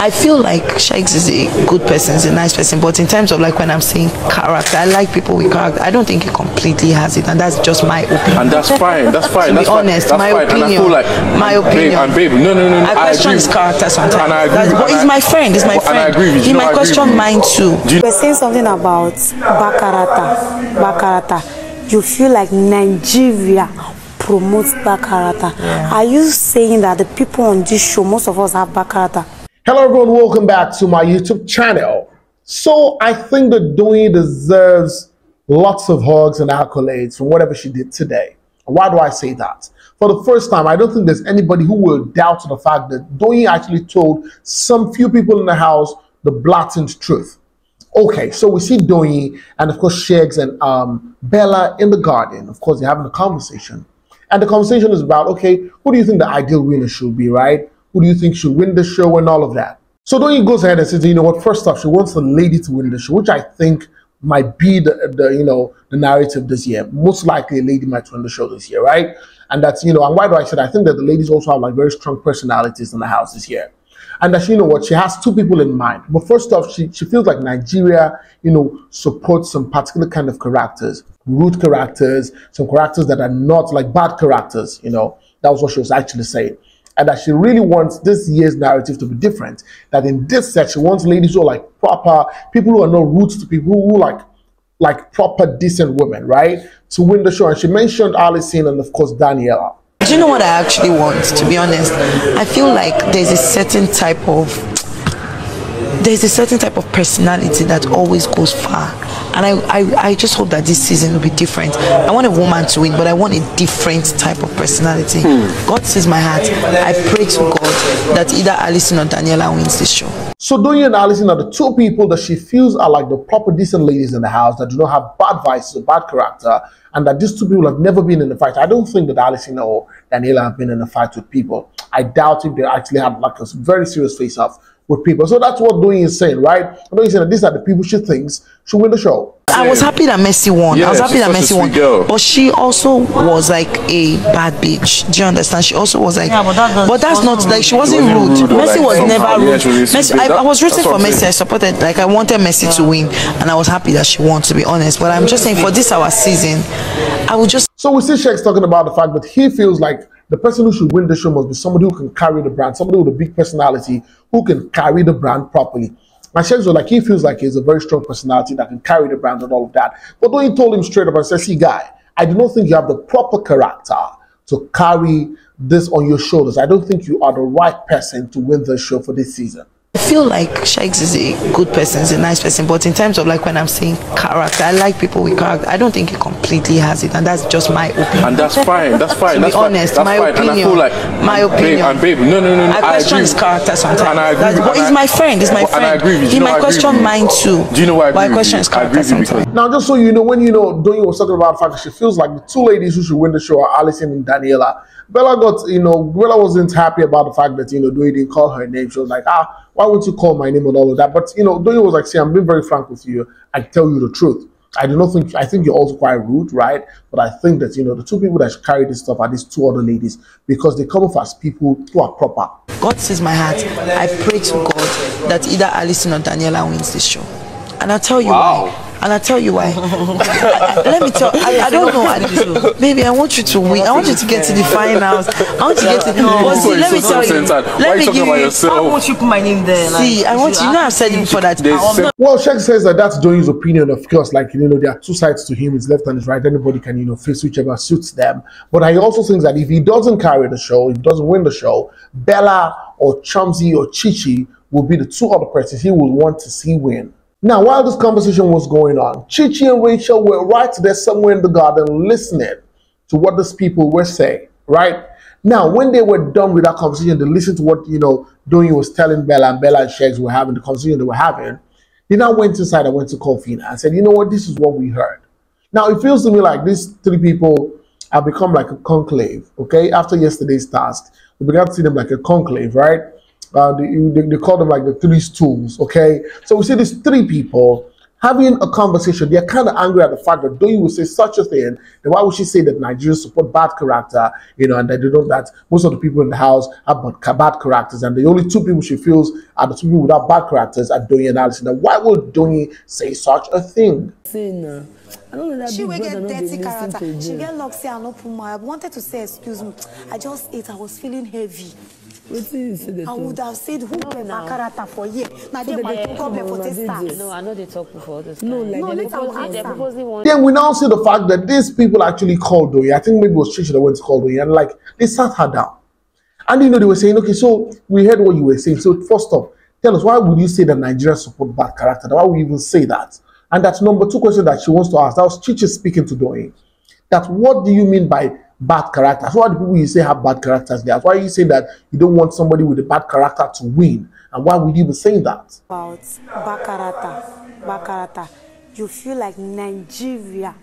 I feel like Sheggz is a good person, he's a nice person, but in terms of like when I'm saying character, I like people with character. I don't think he completely has it, and that's just my opinion. And that's fine. That's fine. To be honest, my opinion. And I feel like my opinion. Babe, no. I question his character sometimes. And I agree. But he's my friend. He's my friend. And I agree with you. He might question mine too. We're saying something about bad character. You feel like Nigeria promotes bad character. Yeah. Are you saying that the people on this show, most of us have bad character? Hello everyone, welcome back to my YouTube channel. So I think that Doyin deserves lots of hugs and accolades from whatever she did today. Why do I say that? For the first time, I don't think there's anybody who will doubt the fact that Doyin actually told some few people in the house the blatant truth. Okay, so we see Doyin and of course Sheggz and Bella in the garden. Of course, they're having a conversation. And the conversation is about, okay, who do you think the ideal winner should be, right? Who do you think should win the show and all of that? So Doyin goes ahead and says, you know what, first off, she wants the lady to win the show, which I think might be the narrative this year. Most likely a lady might win the show this year, right? And that's, and why do I say that? I think that the ladies also have like very strong personalities in the house this year. And that, she has two people in mind. But first off, she feels like Nigeria, supports some particular kind of characters, root characters, some characters that are not like bad characters, That was what she was actually saying. And that she really wants this year's narrative to be different. That in this set, she wants ladies who are like proper, people who are no roots to people who like proper, decent women, right? To win the show. And she mentioned Allison and of course Daniela. Do you know what I actually want, to be honest? I feel like there's a certain type of personality that always goes far. And I just hope that this season will be different. I want a woman to win, but I want a different type of personality. God sees my heart. I pray to God that either Allison or Daniela wins this show. So Doyin and Allison are the two people that she feels are like the proper decent ladies in the house that do not have bad vices or bad character, and that these two people have never been in a fight. I don't think that Allison or Daniela have been in a fight with people. I doubt if they actually had like a very serious face-off with people. So that's what Doyin is saying, right? Doyin is saying that these are the people she thinks should win the show. I was happy that Messi won. Yeah, I was happy that Messi won. But she also was like a bad bitch. Do you understand? She also was like, but that's not like, she wasn't rude. Messi was never rude. I was rooting for Messi. I supported, like I wanted Messi to win, and I was happy that she won, to be honest. But I'm just saying, for this our season, I would just. So we see Sheggz talking about the fact that he feels like the person who should win the show must be somebody who can carry the brand, somebody with a big personality who can carry the brand properly. And Sheggz was like, he feels like he's a very strong personality that can carry the brand and all of that. But Doyin told him straight up and said, see, guy, I do not think you have the proper character to carry this on your shoulders. I don't think you are the right person to win the show for this season. I feel like Sheggz is a good person, he's a nice person, but in terms of like when I'm saying character, I like people with character. I don't think he completely has it, and that's just my opinion. And that's fine. That's fine. To be honest, my opinion. And I feel like my opinion. Babe, no. I question his character sometimes. And I agree. But he's my friend. He's my friend. And I agree with you. He might question mine too. Do you know why I question his character sometimes? Now, just so you know, when Doyin was talking about the fact that she feels like the two ladies who should win the show are Allison and Daniela. Bella Bella wasn't happy about the fact that Doyin didn't call her name. She was like, why would you call my name and all of that? But Doyin was like, see, I'm being very frank with you. I tell you the truth. I think you're also quite rude, right? But I think that the two people that should carry this stuff are these two other ladies, because they come off as people who are proper. God sees my heart. I pray to God that either Allison or Daniela wins this show. And I'll tell you why. And I'll tell you why. Let me tell. I don't know. Baby, I want you to win. I want you to get to the finals. I want you to get to. Let me tell you. Let me give you. I want you to put my name there. See, I want you. I've said it before that. Well, Sheggz says that that's Doyin's opinion. Of course, like there are two sides to him. His left and his right. Anybody can face whichever suits them. But I also think that if he doesn't carry the show, if he doesn't win the show, Bella or Chumsy or Chichi will be the two other persons he will want to see win. Now, while this conversation was going on, Chichi and Rachel were right there somewhere in the garden listening to what these people were saying, right? Now, when they were done with that conversation, they listened to what, Doyin was telling Bella, and Bella and Sheggz were having, the conversation they were having. They now went inside and went to call Fina and said, you know what, this is what we heard. Now, it feels to me like these three people have become like a conclave, okay? After yesterday's task, we began to see them like a conclave, right? They call them like the three stools, okay? So we see these three people having a conversation. They're kind of angry at the fact that Doyin would say such a thing. Then why would she say that Nigerians support bad character, you know, and that they know that most of the people in the house have bad characters, and the only two people she feels are the two people without bad characters are Doyin and Alison. Now, why would Doyin say such a thing? I don't know that she will get dirty character. She get locked and open my. I wanted to say excuse me. I just ate. I was feeling heavy. I would have said who can my character for year. Now they might problem for this start. No, I know they talk before this. No, like then we now see the fact that these people actually called Doyin. I think maybe it was Chichi that went to call Doyin, and like they sat her down. And you know, they were saying, okay, so we heard what you were saying. So first off, tell us, why would you say that Nigerians support bad character? Why would you even say that? And that's number two question that she wants to ask. That was Chichi speaking to Doyin. That what do you mean by bad characters? Who are the people you say have bad characters there? Why are you saying that you don't want somebody with a bad character to win? And why would you be saying that? About bad character. You feel like Nigeria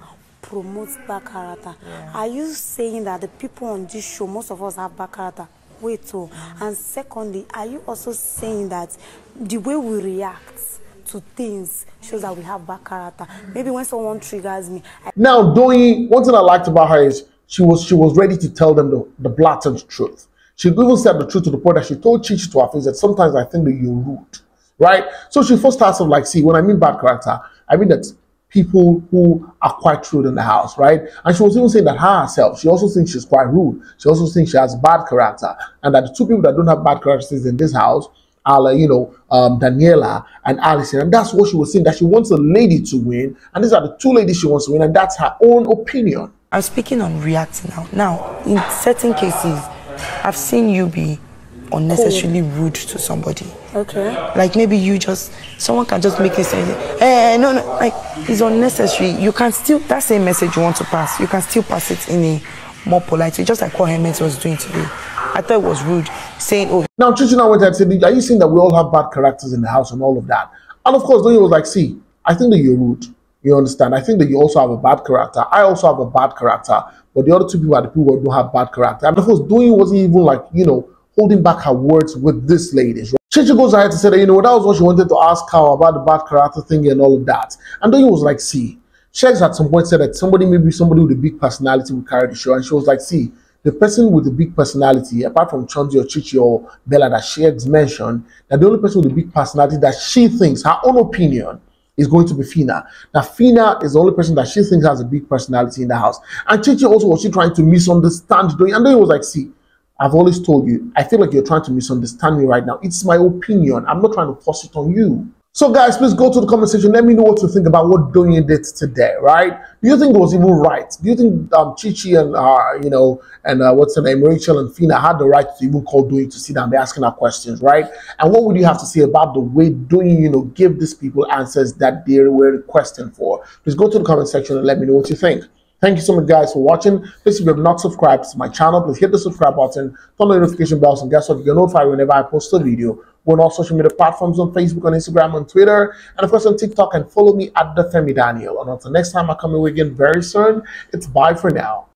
promotes bad character. Yeah. Are you saying that the people on this show, most of us have bad character? Wait, too. And secondly, are you also saying that the way we react to things shows that we have bad character? Maybe when someone triggers me. Now, Doyin, one thing I liked about her is she was ready to tell them the blatant truth. She even said the truth to the point that she told Chichi to her face that sometimes I think that you're rude, right? So she first starts off like, see, when I mean bad character, I mean that people who are quite rude in the house, right? And she was even saying that her herself, she also thinks she's quite rude. She also thinks she has bad character, and that the two people that don't have bad characters in this house are, you know, Daniela and Alison. And that's what she was saying, that she wants a lady to win, and these are the two ladies she wants to win, and that's her own opinion. I'm speaking on reacting now. Now, in certain cases, I've seen you be unnecessarily rude to somebody. Okay. Like maybe someone can just make you say, hey, no, like it's unnecessary. You can still, that same message you want to pass, you can still pass it in a more polite way, just like what Hermes was doing today. I thought it was rude, saying, oh. Now, Chichi now went and said, are you saying that we all have bad characters in the house and all of that? And of course, Doyin was like, see, I think that you're rude. You understand? I think that you also have a bad character. I also have a bad character. But the other two people are the people who don't have bad character. And of course, Doyin wasn't even like, you know, holding back her words with this lady. Right? Chichi goes ahead to say that, you know, that was what she wanted to ask her about the bad character thing and all of that. And Doyin was like, see, Sheggz at some point said that maybe somebody with a big personality would carry the show. And she was like, see, the person with a big personality, apart from Chonzi or Chichi or Bella that Sheggz mentioned, that the only person with a big personality that she thinks, her own opinion, is going to be Fina. Now, Fina is the only person that she thinks has a big personality in the house. And Chichi also was trying to misunderstand Doyin. And Doyin was like, see, I've always told you, I feel like you're trying to misunderstand me right now. It's my opinion. I'm not trying to force it on you. So guys, please go to the comment section. Let me know what you think about what Doyin did today, right? Do you think it was even right? Do you think Chichi and, you know, and what's her name, Rachel and Fina had the right to even call Doyin to sit down and be asking her questions, right? And what would you have to say about the way Doyin, you know, give these people answers that they were requesting for? Please go to the comment section and let me know what you think. Thank you so much, guys, for watching. Please, if you have not subscribed to my channel, please hit the subscribe button, turn on the notification bells, and guess what? You get notified whenever I post a video. We're on all social media platforms on Facebook, on Instagram, on Twitter, and of course on TikTok. And follow me at Bbnaija. And until next time, I'll come away again very soon. It's bye for now.